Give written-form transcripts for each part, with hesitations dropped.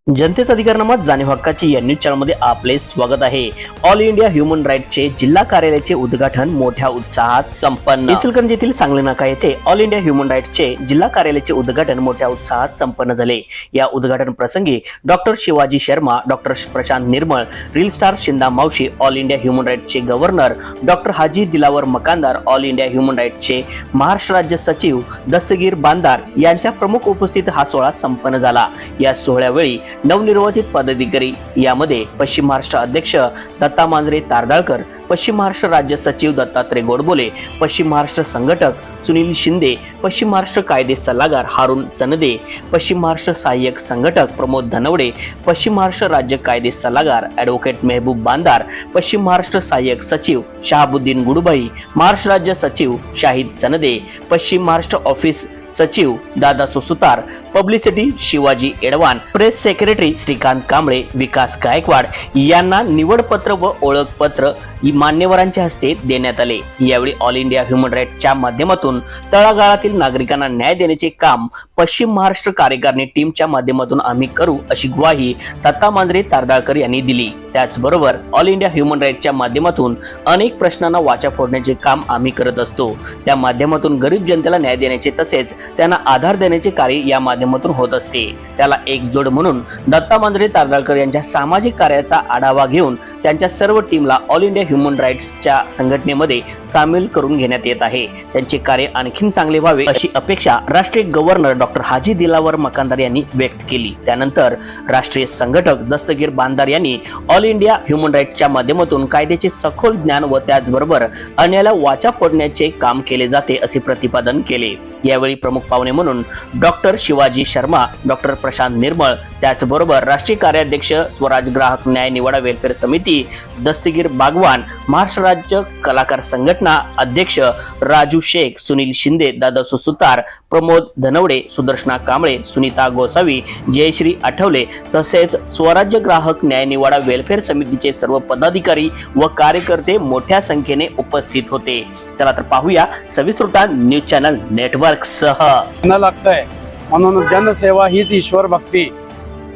जनतेचा अधिकारनामा जाणीव हक्काची या न्यूज चॅनलमध्ये आपले स्वागत आहे। ऑल इंडिया ह्युमन राईटचे जिल्हा कार्यालयाचे उद्घाटन मोठ्या उत्साहात संपन्न। इचलकरंजी येथील सांगली नाका येथे ऑल इंडिया ह्युमन राईटचे जिल्हा कार्यालयाचे उद्घाटन मोठ्या उत्साहात संपन्न झाले। या उद्घाटन प्रसंगी doctor Shivaji Sharma, doctor Prashant Nirmal, reel star Shinda Mavshi, all India human राईटचे governor doctor Haji Dilawar Makandar, all India human राईटचे महाराष्ट्र राज्य सचिव दस्तगीर बांदार यांच्या प्रमुख उपस्थितीत हा सोहळा संपन्न झाला। या सोहळ्यावेळी नवनिर्वाचित पदाधिकारी यामध्ये पश्चिम महाराष्ट्र अध्यक्ष दत्ता मांजरे तारदाळकर, पश्चिम महाराष्ट्र राज्य सचिव दत्तात्रय गोडबोले, पश्चिम महाराष्ट्र संघटक सुनील शिंदे, पश्चिम महाराष्ट्र कायदे सल्लागार हारून सनदे, पश्चिम महाराष्ट्र सहाय्यक संघटक प्रमोद धनवडे, पश्चिम महाराष्ट्र राज्य कायदे सल्लागार ॲडव्होकेट मेहबूब बांदार, पश्चिम महाराष्ट्र सहाय्यक सचिव शहाबुद्दीन गुडुभाई, महाराष्ट्र राज्य सचिव शाहिद सनदे, पश्चिम महाराष्ट्र ऑफिस सचिव Dada Sutar, publicity Shivaji Edwan, press secretary Shrikant Kamble, Vikas Gaikwad यांना निवडपत्र व ओळखपत्र मान्यवरांच्या हस्ते देण्यात आले। यावेळी ऑल इंडिया ह्युमन राईटच्या माध्यमातून तळागाळातील नागरिकांना न्याय देण्याचे काम पश्चिम महाराष्ट्र कार्यकारिणी टीमच्या माध्यमातून आम्ही करू अशी ग्वाही दत्ता मांजरे तारदाळकर यांनी दिली। त्याचबरोबर ऑल इंडिया ह्युमन राईटच्या माध्यमातून अनेक प्रश्नांना वाचा फोडण्याचे काम आम्ही करत असतो। त्या माध्यमातून गरीब जनतेला न्याय देण्याचे तसेच त्यांना आधार देण्याचे कार्य या माध्यमातून होत असते। त्याला एकजोड म्हणून दत्ता मांजरे तारदाळकर यांच्या सामाजिक कार्याचा आढावा घेऊन त्यांच्या सर्व टीमला ऑल इंडिया ह्युमन राईट्सच्या संघटनेमध्ये सामील करून घेण्यात येत आहे। त्यांचे कार्य आणखीन चांगले व्हावे अशी अपेक्षा राष्ट्रीय गव्हर्नर डॉक्टर हाजी दिलावर मकानदार यांनी व्यक्त केली। त्यानंतर राष्ट्रीय संघटक दस्तगीर बांदार यांनी ऑल इंडिया ह्युमन राईट्सच्या माध्यमातून कायद्याचे सखोल ज्ञान व त्याचबरोबर अन्यायाला वाचा फोडण्याचे काम केले जाते असे प्रतिपादन केले। यावेळी प्रमुख पाहुणे म्हणून डॉक्टर शिवाजी शर्मा, डॉक्टर प्रशांत निर्मळ, त्याचबरोबर राष्ट्रीय कार्याध्यक्ष स्वराज ग्राहक न्याय निवाडा वेलफेअर समिती दस्तगीर बागवान, महाराष्ट्र राज्य कलाकार संघटना अध्यक्ष राजू शेख, सुनील शिंदे, दादा सुतार, प्रमोद धनवडे, सुदर्शना कांबळे, सुनीता गोसावी, जयश्री आठवले तसेच स्वराज्य ग्राहक न्याय निवाडा वेलफेअर समितीचे सर्व पदाधिकारी व कार्यकर्ते मोठ्या संख्येने उपस्थित होते। चला तर पाहूया सविस्तर न्यूज चॅनल नेटवर्क सह। लागतंय म्हणून जनसेवा हीच ईश्वर भक्ती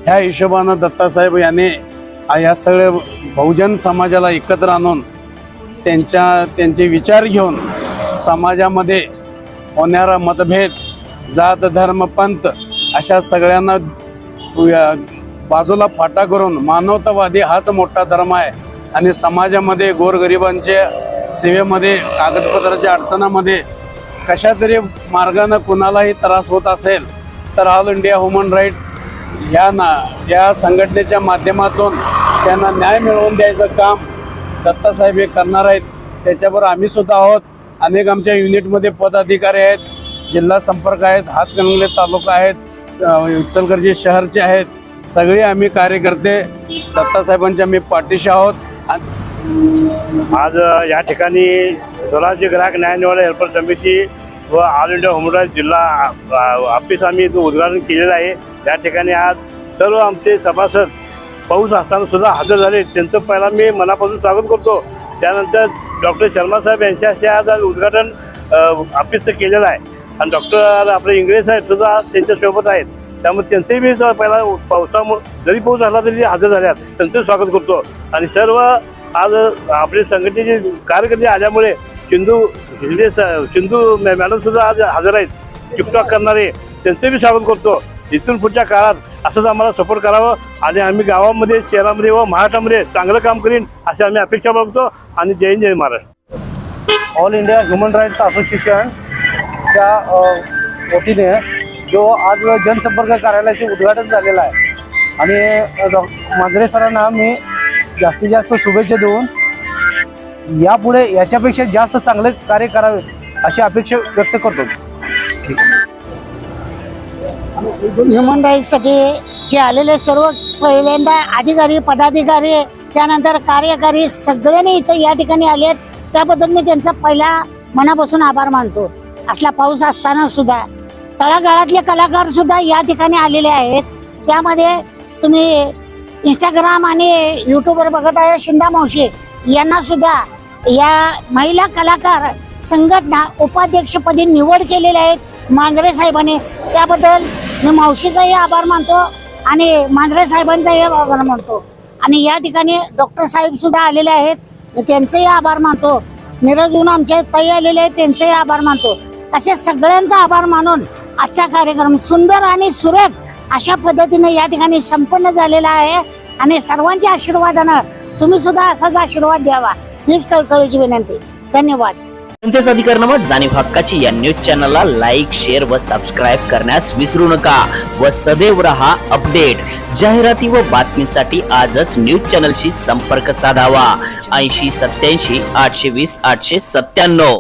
ह्या हिशोबानं दत्तासाहेब यांनी या सगळे बहुजन समाजाला एकत्र आणून त्यांचे विचार घेऊन समाजामध्ये होणारा मतभेद, जात धर्म पंथ अशा सगळ्यांना बाजूला फाटा करून मानवतावादी हाच मोठा धर्म आहे आणि समाजामध्ये गोरगरिबांच्या सेवेमध्ये, कागदपत्राच्या अडचणामध्ये कशा तरी मार्गाने कुणालाही त्रास होत असेल तर ऑल इंडिया ह्युमन राईट या संघटनेच्या माध्यमातून त्यांना न्याय मिळवून द्यायचं काम दत्तासाहेब हे करणार आहेत। त्याच्याबरोबर आम्ही सुद्धा आहोत। अनेक आमच्या युनिटमध्ये पदाधिकारी आहेत, जिल्हा संपर्क आहेत, हातकणंगले तालुका आहेत, इचलकरंजी शहरचे आहेत। सगळे आम्ही कार्यकर्ते दत्तासाहेबांच्या मी पाठीशी आहोत। आज या ठिकाणी स्वराज्य ग्राहक न्याय निवाडा वेलफेअर समिती व ऑल इंडिया ह्युमन राईट जिल्हा ऑफिस आम्ही उद्घाटन केलेलं आहे। या ठिकाणी आज सर्व आमचे सभासद पाऊस असताना सुद्धा हजर झाले, त्यांचं पहिला मी मनापासून स्वागत करतो। त्यानंतर डॉक्टर शर्मा साहेब यांच्या हस्ते आज उद्घाटन ऑफिसचं केलेलं आहे आणि डॉक्टर आपले इंग्रज साहेब सुद्धा त्यांच्यासोबत आहेत। त्यामुळे त्यांचंही मी पहिला पावसामुळे जरी पाऊस झाला तरी हजर झाल्यात, त्यांचं स्वागत करतो। आणि सर्व आज आपले संघटनेचे कार्यकर्ते आल्यामुळे सिंधू मॅडम सुद्धा आज हजर आहेत, टिकटॉक करणारे, त्यांचे मी स्वागत करतो। इथून पुढच्या काळात असंच आम्हाला सपोर्ट करावं आणि आम्ही गावामध्ये, शहरामध्ये व महाराष्ट्रामध्ये चांगलं काम करीन अशी आम्ही अपेक्षा बघतो। आणि जय हिंद, जय Maharashtra. All India human rights असोसिएशनच्या वतीने जो आज जनसंपर्क कार्यालयाचे उद्घाटन झालेलं आहे आणि मांजरे सरांना मी जास्तीत जास्त शुभेच्छा देऊन यापुढे याच्यापेक्षा जास्त चांगले कार्य करावे अशी अपेक्षा व्यक्त करतो। ह्युमन राईट्ससाठी जे आलेले सर्व पहिल्यांदा अधिकारी, पदाधिकारी, त्यानंतर कार्यकारी सगळ्यांनी इथं या ठिकाणी आलेत, त्याबद्दल मी त्यांचा पहिला मनापासून आभार मानतो। असला पाऊस असताना सुद्धा तळागाळातले कलाकार सुद्धा या ठिकाणी आलेले आहेत। त्यामध्ये तुम्ही इंस्टाग्राम आणि यूट्यूबवर बघत आहे शिंदा मावशी यांना सुद्धा या महिला कलाकार संघटना उपाध्यक्षपदी निवड केलेले आहेत मांजरे साहेबांनी, त्याबद्दल मी मावशीचाही आभार मानतो आणि मांढरे साहेबांचाही आभार मानतो. आणि या ठिकाणी डॉक्टर साहेब सुद्धा आलेले आहेत, मी त्यांचेही आभार मानतो. मिरजहून आमच्या ताई आलेले आहेत, त्यांचेही आभार मानतो. असे सगळ्यांचा आभार मानून आजचा कार्यक्रम सुंदर आणि सुरेख अशा पद्धतीने या ठिकाणी संपन्न झालेला आहे. आणि सर्वांच्या आशीर्वादानं तुम्ही सुद्धा असाच आशीर्वाद द्यावा हीच कळकळीची विनंती. धन्यवाद. जनतेचा अधिकारनामा जाणीव हक्काची या न्यूज चॅनलला लाईक, शेअर व सबस्क्राईब करण्यास विसरू नका व सदैव रहा अपडेट. जाहिराती व बातमीसाठी आजच न्यूज चॅनलशी संपर्क साधावा. 80 87 820 897.